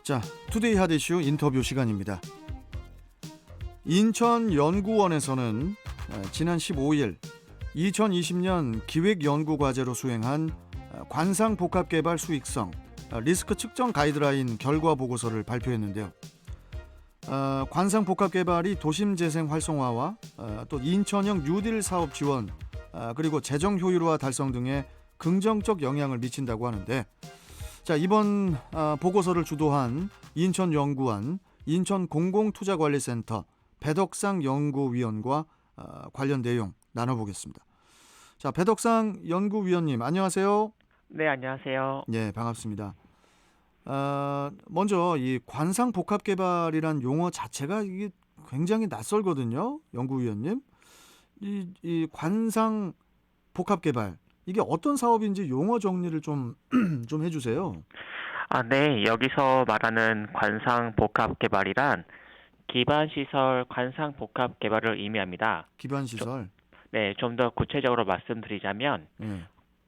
자, 투데이 핫 이슈 인터뷰 시간입니다. 인천연구원에서는 지난 15일 2020년 기획연구과제로 수행한 관상복합개발 수익성 리스크 측정 가이드라인 결과 보고서를 발표했는데요. 관상복합개발이 도심재생 활성화와 또 인천형 뉴딜 사업 지원 그리고 재정 효율화 달성 등에 긍정적 영향을 미친다고 하는데, 자, 이번 보고서를 주도한 인천연구원 인천공공투자관리센터 배덕상 연구위원과 관련 내용 나눠보겠습니다. 자, 배덕상 연구위원님 안녕하세요. 네, 안녕하세요. 네, 반갑습니다. 먼저 이 관상복합개발이란 용어 자체가 이게 굉장히 낯설거든요, 연구위원님. 이 관상복합개발 이게 어떤 사업인지 용어 정리를 좀 해주세요. 네, 여기서 말하는 관상복합개발이란 기반시설 관상복합개발을 의미합니다. 기반시설. 네, 좀 더 구체적으로 말씀드리자면 예.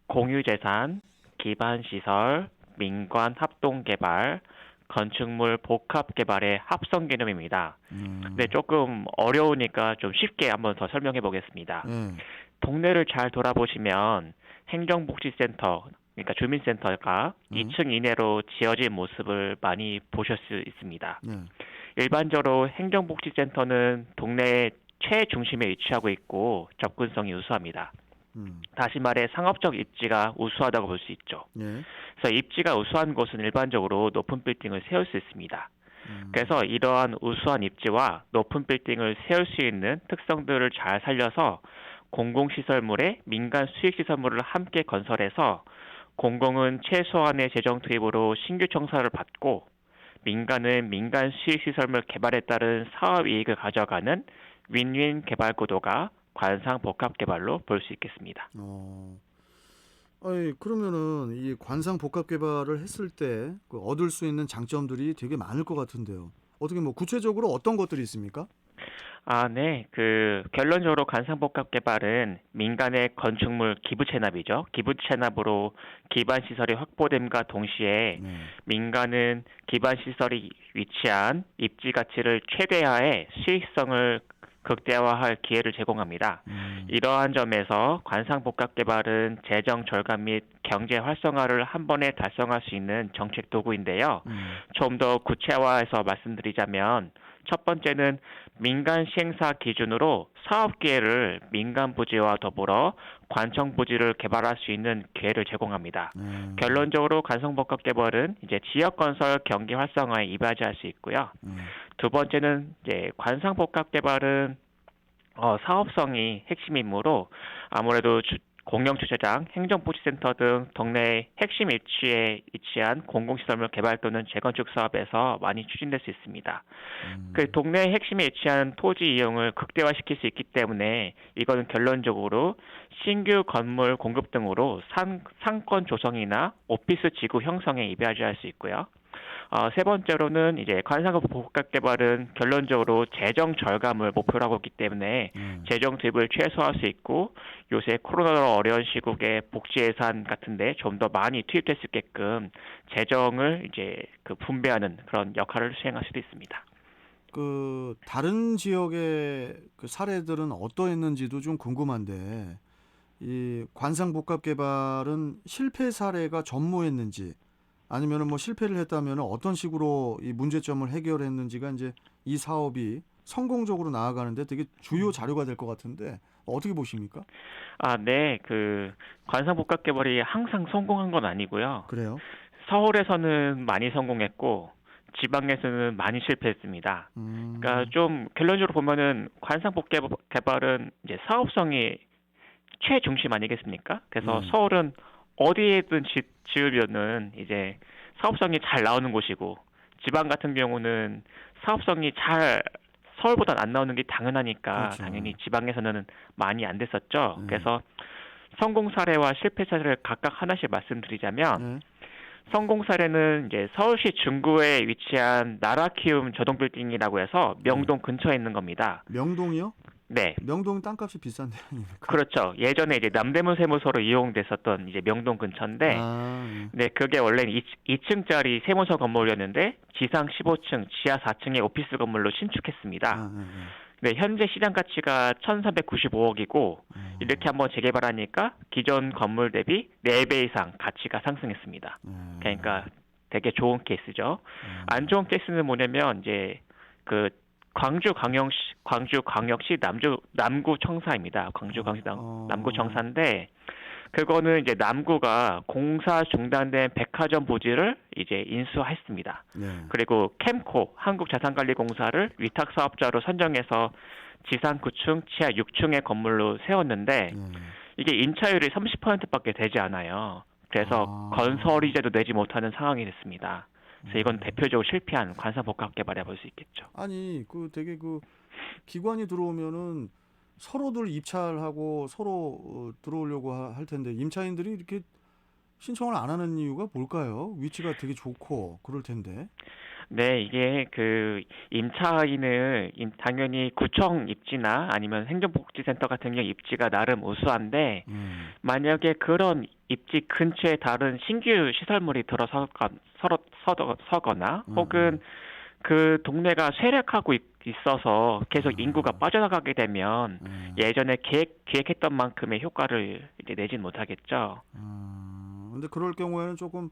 공유재산, 기반시설, 민관합동개발, 건축물 복합개발의 합성 개념입니다. 네, 조금 어려우니까 좀 쉽게 한번 더 설명해 보겠습니다. 예. 동네를 잘 돌아보시면 행정복지센터, 그러니까 주민센터가 2층 이내로 지어진 모습을 많이 보실 수 있습니다. 예. 일반적으로 행정복지센터는 동네의 최중심에 위치하고 있고 접근성이 우수합니다. 다시 말해 상업적 입지가 우수하다고 볼 수 있죠. 예. 그래서 입지가 우수한 곳은 일반적으로 높은 빌딩을 세울 수 있습니다. 그래서 이러한 우수한 입지와 높은 빌딩을 세울 수 있는 특성들을 잘 살려서 공공시설물에 민간 수익시설물을 함께 건설해서 공공은 최소한의 재정 투입으로 신규 청사를 받고 민간은 민간 수익시설물 개발에 따른 사업 이익을 가져가는 윈윈 개발 구도가 관상복합개발로 볼 수 있겠습니다. 아니, 그러면은 이 관상복합개발을 했을 때 얻을 수 있는 장점들이 되게 많을 것 같은데요. 어떻게 뭐 구체적으로 어떤 것들이 있습니까? 네. 결론적으로 관상복합개발은 민간의 건축물 기부 체납이죠. 기부 체납으로 기반 시설이 확보됨과 동시에 민간은 기반 시설이 위치한 입지 가치를 최대화해 수익성을 극대화할 기회를 제공합니다. 이러한 점에서 관상복합개발은 재정 절감 및 경제 활성화를 한 번에 달성할 수 있는 정책 도구인데요. 좀 더 구체화해서 말씀드리자면 첫 번째는 민간 시행사 기준으로 사업 기회를 민간 부지와 더불어 관청 부지를 개발할 수 있는 기회를 제공합니다. 결론적으로 관상복합개발은 이제 지역 건설 경기 활성화에 이바지할 수 있고요. 두 번째는 이제 관상복합개발은 사업성이 핵심이므로 아무래도 공영주차장, 행정복지센터 등 동네의 핵심 위치에 위치한 공공시설물 개발 또는 재건축 사업에서 많이 추진될 수 있습니다. 동네의 핵심에 위치한 토지 이용을 극대화시킬 수 있기 때문에 이거는 결론적으로 신규 건물 공급 등으로 상권 조성이나 오피스 지구 형성에 이바지할 수 있고요. 세 번째로는 이제 관상복합개발은 결론적으로 재정 절감을 목표로 하고 있기 때문에 재정 투입을 최소화할 수 있고 요새 코로나로 어려운 시국에 복지 예산 같은데 좀 더 많이 투입될 수 있게끔 재정을 이제 분배하는 그런 역할을 수행할 수도 있습니다. 다른 지역의 사례들은 어떠했는지도 좀 궁금한데, 이 관상복합개발은 실패 사례가 전무했는지 아니면은 뭐 실패를 했다면 어떤 식으로 이 문제점을 해결했는지가 이제 이 사업이 성공적으로 나아가는데 되게 주요 자료가 될 것 같은데 어떻게 보십니까? 네. 관상복합개발이 항상 성공한 건 아니고요. 그래요? 서울에서는 많이 성공했고 지방에서는 많이 실패했습니다. 그러니까 좀 결론적으로 보면은 관상복합개발은 이제 사업성이 최중심 아니겠습니까? 그래서 서울은 어디에든 지으면은 이제 사업성이 잘 나오는 곳이고 지방 같은 경우는 사업성이 잘 서울보다는 안 나오는 게 당연하니까 그렇죠. 당연히 지방에서는 많이 안 됐었죠. 그래서 성공 사례와 실패 사례를 각각 하나씩 말씀드리자면 성공 사례는 이제 서울시 중구에 위치한 나라키움 저동빌딩이라고 해서 명동 근처에 있는 겁니다. 명동이요? 네. 명동 땅값이 비싼 데 아닙니까? 그렇죠. 예전에 이제 남대문 세무서로 이용됐었던 이제 명동 근처인데, 아, 예. 네, 그게 원래는 2층짜리 세무서 건물이었는데 지상 15층, 지하 4층의 오피스 건물로 신축했습니다. 아, 예, 예. 네, 현재 시장 가치가 1,395억이고 이렇게 어, 한번 재개발하니까 기존 건물 대비 4배 이상 가치가 상승했습니다. 예. 그러니까 되게 좋은 케이스죠. 안 어, 좋은 케이스는 뭐냐면 이제 그 광주광역시 남구 청사입니다. 남구 어, 청사인데 그거는 이제 남구가 공사 중단된 백화점 부지를 이제 인수했습니다. 예. 그리고 캠코 한국자산관리공사를 위탁 사업자로 선정해서 지상 9층, 지하 6층의 건물로 세웠는데 예. 이게 임차율이 30%밖에 되지 않아요. 그래서 아, 건설이자도 내지 못하는 상황이 됐습니다. 그래서 이건 음. 대표적으로 실패한 관상복합개발이라 볼 수 있겠죠. 아니, 그 되게 그 기관이 들어오면은 서로들 입찰하고 서로 들어오려고 할 텐데 임차인들이 이렇게 신청을 안 하는 이유가 뭘까요? 위치가 되게 좋고 그럴 텐데. 네, 이게 그 임차인을 당연히 구청 입지나 아니면 행정복지센터 같은 경우 입지가 나름 우수한데 만약에 그런 입지 근처에 다른 신규 시설물이 서거나 혹은 그 동네가 쇠락하고 있어서 계속 인구가 아, 빠져나가게 되면 예. 예전에 기획했던 만큼의 효과를 이제 내진 못하겠죠. 근데 그럴 경우에는 조금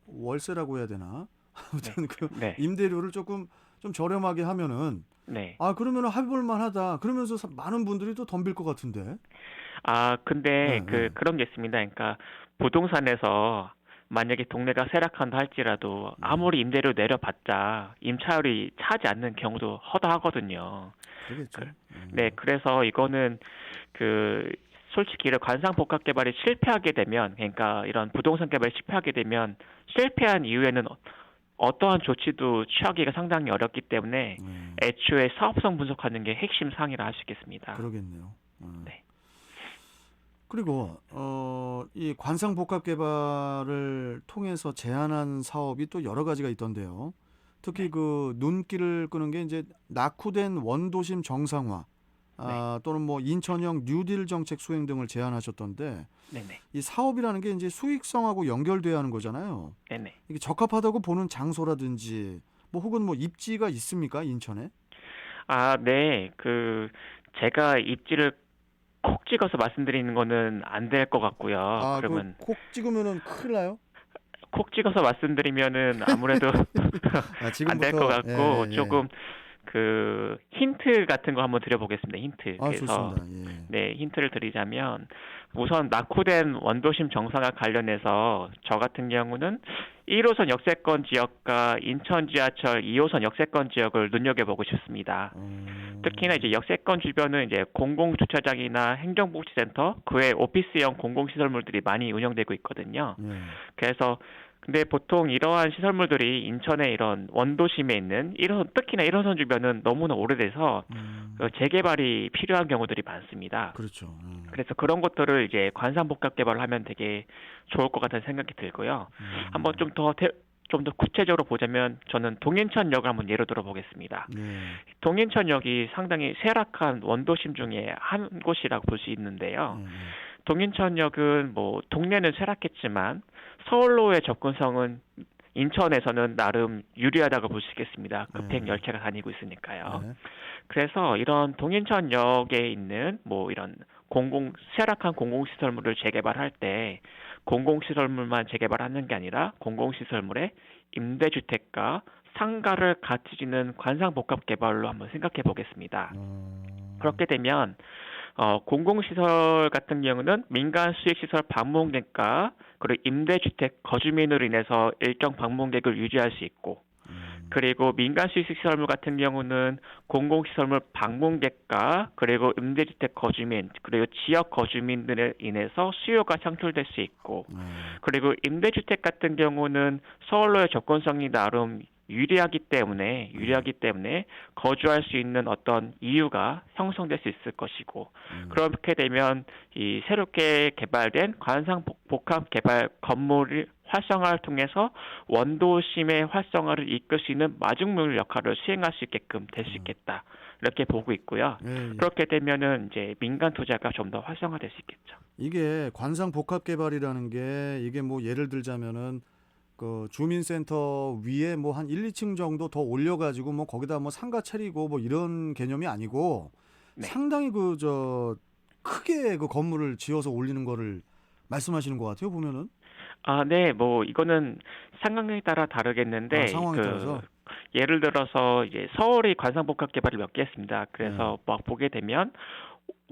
월세라고 해야 되나? 네, 아무튼 그 네, 임대료를 조금 좀 저렴하게 하면은 네. 그러면은 해볼 만하다. 그러면서 많은 분들이 또 덤빌 것 같은데. 아, 예, 근데 예. 그런 게 있습니다. 그러니까 부동산에서 만약에 동네가 쇠락한다 할지라도 네. 아무리 임대료 내려봤자 임차율이 차지 않는 경우도 허다하거든요. 그- 그러겠죠. 네, 그래서 이거는 그 솔직히 이런 관상복합 개발이 실패하게 되면, 그러니까 이런 부동산 개발이 실패하게 되면 실패한 이후에는 어떠한 조치도 취하기가 상당히 어렵기 때문에 예. 애초에 사업성 분석하는 게 핵심 사항이라 할 수 있겠습니다. 그러겠네요. 네, 그리고 이 관상복합 개발을 통해서 제안한 사업이 또 여러 가지가 있던데요. 특히 네, 그 눈길을 끄는 게 이제 낙후된 원도심 정상화, 네, 또는 뭐 인천형 뉴딜 정책 수행 등을 제안하셨던데, 네, 네, 이 사업이라는 게 이제 수익성하고 연결돼야 하는 거잖아요. 네, 네. 이게 적합하다고 보는 장소라든지 뭐 혹은 뭐 입지가 있습니까, 인천에? 아, 네. 제가 입지를 콕 찍어서 말씀드리는 거는 안 될 것 같고요. 그 그러면 콕 찍으면은 큰일 나요? 콕 찍어서 말씀드리면은 아무래도 안 될 것 지금부터 예, 같고 예, 예. 조금 힌트 같은 거 한번 드려보겠습니다. 힌트. 그래서 좋습니다. 예. 네, 힌트를 드리자면 우선 낙후된 원도심 정상화 관련해서 저 같은 경우는 1호선 역세권 지역과 인천 지하철 2호선 역세권 지역을 눈여겨보고 싶습니다. 특히나 이제 역세권 주변은 이제 공공주차장이나 행정복지센터, 그 외 오피스형 공공시설물들이 많이 운영되고 있거든요. 예. 그래서 근데 보통 이러한 시설물들이 인천의 이런 원도심에 있는 1호선, 특히나 1호선 주변은 너무나 오래돼서 재개발이 필요한 경우들이 많습니다. 그렇죠. 그래서 그런 것들을 이제 관상복합 개발을 하면 되게 좋을 것 같다는 생각이 들고요. 한번 좀 더 구체적으로 보자면 저는 동인천역을 한번 예로 들어 보겠습니다. 네. 동인천역이 상당히 쇠락한 원도심 중에 한 곳이라고 볼 수 있는데요. 예, 예. 동인천역은 뭐 동네는 쇠락했지만 서울로의 접근성은 인천에서는 나름 유리하다고 볼 수 있겠습니다. 급행 예. 열차가 다니고 있으니까요. 네. 그래서 이런 동인천역에 있는 뭐 이런 쇠락한 공공시설물을 재개발할 때 공공시설물만 재개발하는 게 아니라 공공시설물에 임대주택과 상가를 같이 지는 관상복합 개발로 한번 생각해 보겠습니다. 어, 그렇게 되면 공공시설 같은 경우는 민간 수익시설 방문객과 그리고 임대주택 거주민으로 인해서 일정 방문객을 유지할 수 있고 그리고 민간 수익시설물 같은 경우는 공공시설물 방문객과 그리고 임대주택 거주민 그리고 지역 거주민들에 인해서 수요가 창출될 수 있고 네. 그리고 임대주택 같은 경우는 서울로의 접근성이 나름 유리하기 때문에 거주할 수 있는 어떤 이유가 형성될 수 있을 것이고 그렇게 되면 이 새롭게 개발된 관상 복합 개발 건물이 활성화를 통해서 원도심의 활성화를 이끌 수 있는 마중물 역할을 수행할 수 있게끔 될 수 있겠다. 이렇게 보고 있고요. 예, 예. 그렇게 되면은 이제 민간 투자가 좀 더 활성화될 수 있겠죠. 이게 관상 복합 개발이라는 게 이게 뭐 예를 들자면은 그 주민센터 위에 뭐 한 1, 2층 정도 더 올려가지고 뭐 거기다 뭐 상가 차리고 뭐 이런 개념이 아니고 네. 상당히 그 저 크게 그 건물을 지어서 올리는 거를 말씀하시는 것 같아요 보면은. 아, 네. 뭐 이거는 상황에 따라 다르겠는데 상황에 따라서. 예를 들어서 이제 서울이 관상복합 개발을 몇 개 했습니다. 네. 그래서 막 보게 되면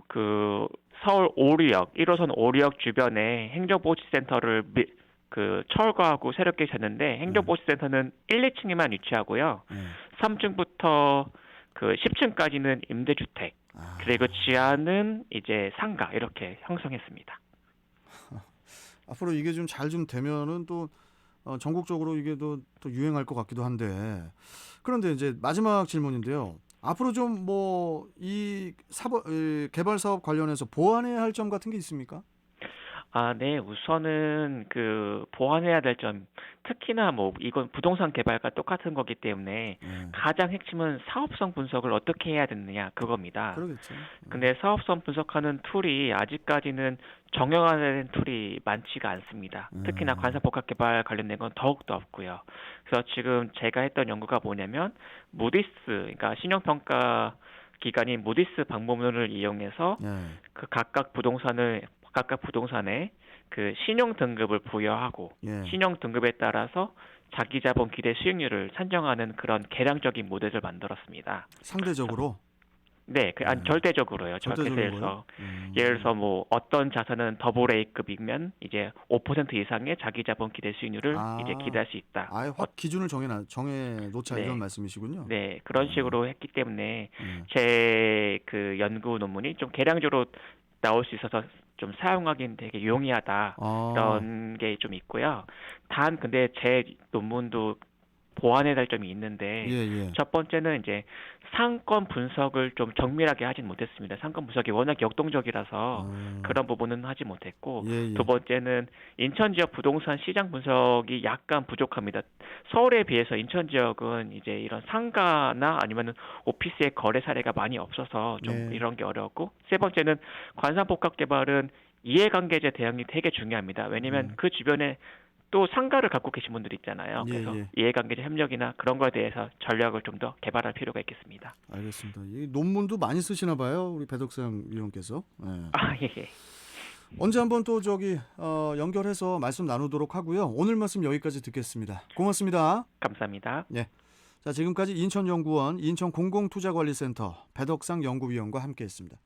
그 서울 오류역 1호선 오류역 주변에 행정복지센터를 철거하고 새롭게 짓는데 행정복지센터는 1, 2층에만 위치하고요. 네. 3층부터 그 10층까지는 임대주택, 아, 그리고 지하는 이제 상가 이렇게 형성했습니다. 앞으로 이게 좀 잘 좀 되면은 또 전국적으로 이게 또 유행할 것 같기도 한데 그런데 이제 마지막 질문인데요. 앞으로 좀 뭐 이 개발 사업 관련해서 보완해야 할 점 같은 게 있습니까? 아, 네. 우선은 보완해야 될 점, 특히나 뭐 이건 부동산 개발과 똑같은 거기 때문에 네. 가장 핵심은 사업성 분석을 어떻게 해야 되느냐 그겁니다. 그러겠죠. 근데 사업성 분석하는 툴이 아직까지는 정형화된 툴이 많지가 않습니다. 특히나 관상복합개발 관련된 건 더욱더 없고요. 그래서 지금 제가 했던 연구가 뭐냐면 무디스, 그러니까 신용평가 기관인 무디스 방법론을 이용해서 네. 각각 부동산에 그 신용 등급을 부여하고 예. 신용 등급에 따라서 자기 자본 기대 수익률을 산정하는 그런 계량적인 모델을 만들었습니다. 상대적으로. 네, 절대적으로요. 절대적인 그래서 거요? 예를 들어서 뭐 어떤 자산은 더블 A급이면 이제 5% 이상의 자기 자본 기대 수익률을 이제 기대할 수 있다. 아예 확 기준을 정해 놓자 네. 이런 말씀이시군요. 네, 그런 식으로 했기 때문에 예. 제 연구 논문이 좀 계량적으로 나올 수 있어서 좀 사용하기는 되게 용이하다. 이런 게 좀 있고요. 근데 제 논문도 보완해야 될 점이 있는데 예. 첫 번째는 이제 상권 분석을 좀 정밀하게 하진 못했습니다. 상권 분석이 워낙 역동적이라서 그런 부분은 하지 못했고 예. 두 번째는 인천 지역 부동산 시장 분석이 약간 부족합니다. 서울에 비해서 인천 지역은 이제 이런 상가나 아니면은 오피스의 거래 사례가 많이 없어서 좀 네. 이런 게 어려웠고 세 번째는 관상복합 개발은 이해관계자 대응이 되게 중요합니다. 왜냐면 그 주변에 또 상가를 갖고 계신 분들이 있잖아요. 예, 그래서 예. 이해관계자 협력이나 그런 거에 대해서 전략을 좀 더 개발할 필요가 있겠습니다. 알겠습니다. 이 논문도 많이 쓰시나 봐요, 우리 배덕상 위원께서. 예. 아, 예. 언제 한번 또 연결해서 말씀 나누도록 하고요. 오늘 말씀 여기까지 듣겠습니다. 고맙습니다. 감사합니다. 예. 자, 지금까지 인천연구원 인천공공투자관리센터 배덕상 연구위원과 함께했습니다.